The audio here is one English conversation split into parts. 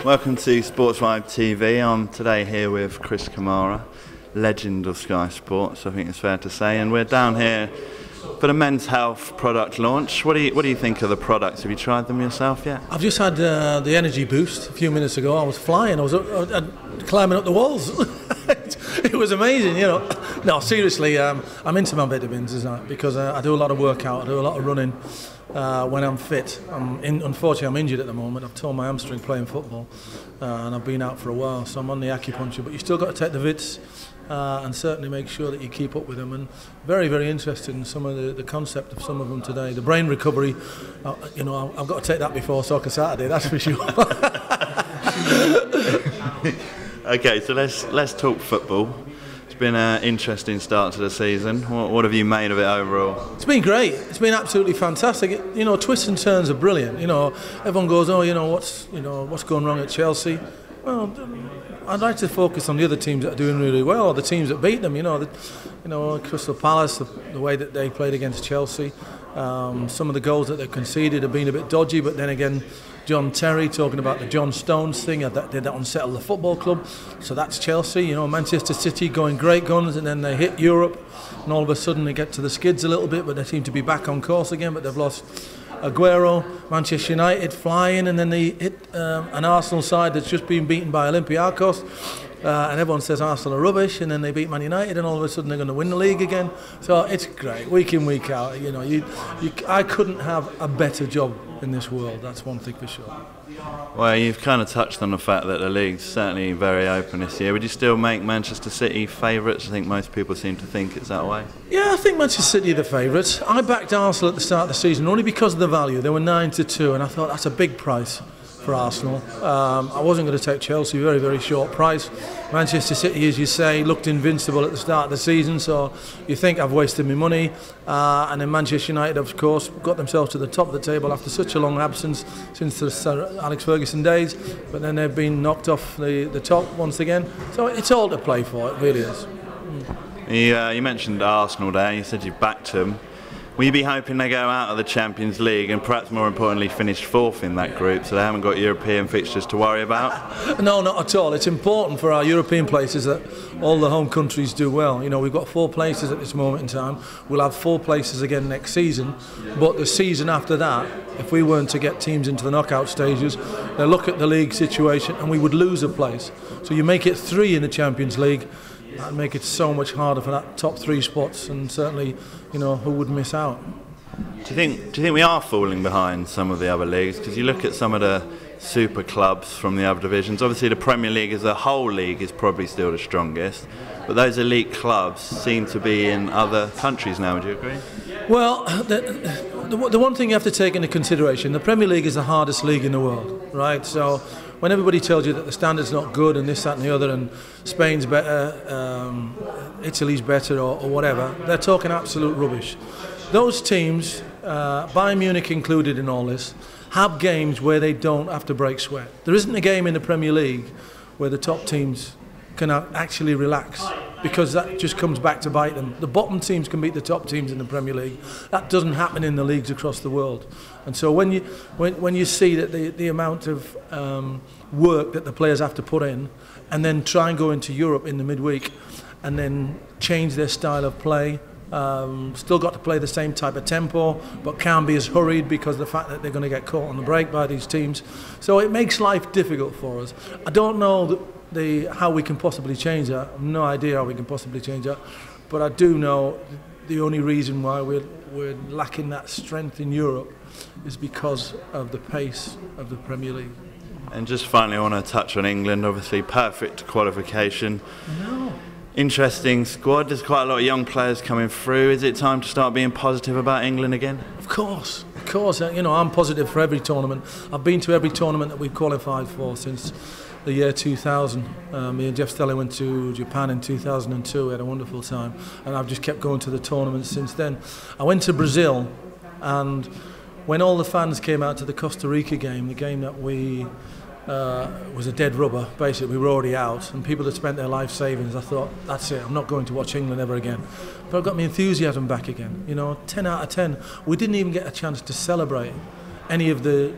Welcome to Sports Vibe TV. I'm today here with Chris Kamara, legend of Sky Sports, I think it's fair to say, and we're down here for the men's health product launch. What do you think of the products? Have you tried them yourself yet? I've just had the energy boost a few minutes ago. I was flying. I was climbing up the walls. It was amazing, you know. No, seriously, I'm into my vitamins, because I do a lot of workout. I do a lot of running when I'm fit. Unfortunately, I'm injured at the moment. I've torn my hamstring playing football, and I've been out for a while. So I'm on the acupuncture. But you still got to take the vits. And certainly make sure that you keep up with them, and very, very interested in some of the concept of some of them today. The brain recovery, you know, I've got to take that before Soccer Saturday, that's for sure. Okay, so let's talk football. It's been an interesting start to the season. What have you made of it overall? It's been great. It's been absolutely fantastic. You know, twists and turns are brilliant. You know, everyone goes, oh, what's going wrong at Chelsea? Well, I'd like to focus on the other teams that are doing really well, or the teams that beat them. Crystal Palace, the way that they played against Chelsea. Some of the goals that they conceded have been a bit dodgy, but then again, John Terry talking about the John Stones thing, did that unsettle the football club. So that's Chelsea. You know, Manchester City going great guns, and then they hit Europe, and all of a sudden they get to the skids a little bit, but they seem to be back on course again. But they've lost Aguero. Manchester United flying, and then they hit an Arsenal side that's just been beaten by Olympiacos, and everyone says Arsenal are rubbish, and then they beat Man United, and all of a sudden they're going to win the league again. So it's great, week in, week out. You know, I couldn't have a better job in this world, that's one thing for sure. Well, you've kind of touched on the fact that the league's certainly very open this year. Would you still make Manchester City favourites? I think most people seem to think it's that way. Yeah, I think Manchester City are the favourites. I backed Arsenal at the start of the season only because of the value. They were 9-2, and I thought that's a big price for Arsenal. I wasn't going to take Chelsea, very, very short price. Manchester City, as you say, looked invincible at the start of the season, so you think I've wasted my money. And then Manchester United, of course, got themselves to the top of the table after such a long absence since the Sir Alex Ferguson days, but then they've been knocked off the top once again. So it's all to play for, it really is. You mentioned Arsenal there, you said you backed them. Will you be hoping they go out of the Champions League and perhaps more importantly finish fourth in that group, so they haven't got European fixtures to worry about? No, not at all. It's important for our European places that all the home countries do well. You know, we've got 4 places at this moment in time. We'll have 4 places again next season, but the season after that, if we weren't to get teams into the knockout stages, they look at the league situation and we would lose a place. So you make it 3 in the Champions League, that'd make it so much harder for that top 3 spots, and certainly, you know, who would miss out? Do you think we are falling behind some of the other leagues? Because you look at some of the super clubs from the other divisions. Obviously, the Premier League as a whole league is probably still the strongest, but those elite clubs seem to be in other countries now. Would you agree? Well, the one thing you have to take into consideration, the Premier League is the hardest league in the world, right? So when everybody tells you that the standard's not good and this, that and the other, and Spain's better, Italy's better, or whatever, they're talking absolute rubbish. Those teams, Bayern Munich included in all this, have games where they don't have to break sweat. There isn't a game in the Premier League where the top teams can actually relax, because that just comes back to bite them. The bottom teams can beat the top teams in the Premier League. That doesn't happen in the leagues across the world. And so when you see that the amount of work that the players have to put in, and then try and go into Europe in the midweek and then change their style of play, still got to play the same type of tempo, but can't be as hurried because of the fact that they're going to get caught on the break by these teams. So it makes life difficult for us. I don't know how we can possibly change that. I have no idea how we can possibly change that, but I do know the only reason why we're lacking that strength in Europe is because of the pace of the Premier League. And just finally, I want to touch on England. Obviously, perfect qualification. No. Interesting squad. There's quite a lot of young players coming through. Is it time to start being positive about England again? Of course. You know, I'm positive for every tournament. I've been to every tournament that we've qualified for since the year 2000. Me and Jeff Stelling went to Japan in 2002. We had a wonderful time, and I've just kept going to the tournaments since then. I went to Brazil, and when all the fans came out to the Costa Rica game, the game that we was a dead rubber, basically, we were already out, and people had spent their life savings, I thought, that's it, I'm not going to watch England ever again. But I got my enthusiasm back again, you know, 10 out of 10. We didn't even get a chance to celebrate any of the,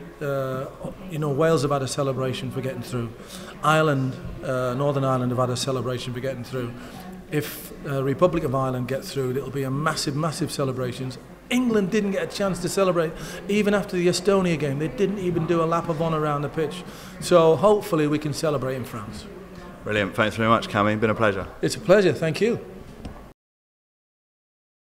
Wales have had a celebration for getting through. Ireland, Northern Ireland have had a celebration for getting through. If Republic of Ireland get through, it'll be a massive, massive celebrations. England didn't get a chance to celebrate even after the Estonia game. They didn't even do a lap of honour around the pitch. So hopefully we can celebrate in France. Brilliant. Thanks very much, Cammy. Been a pleasure. It's a pleasure. Thank you.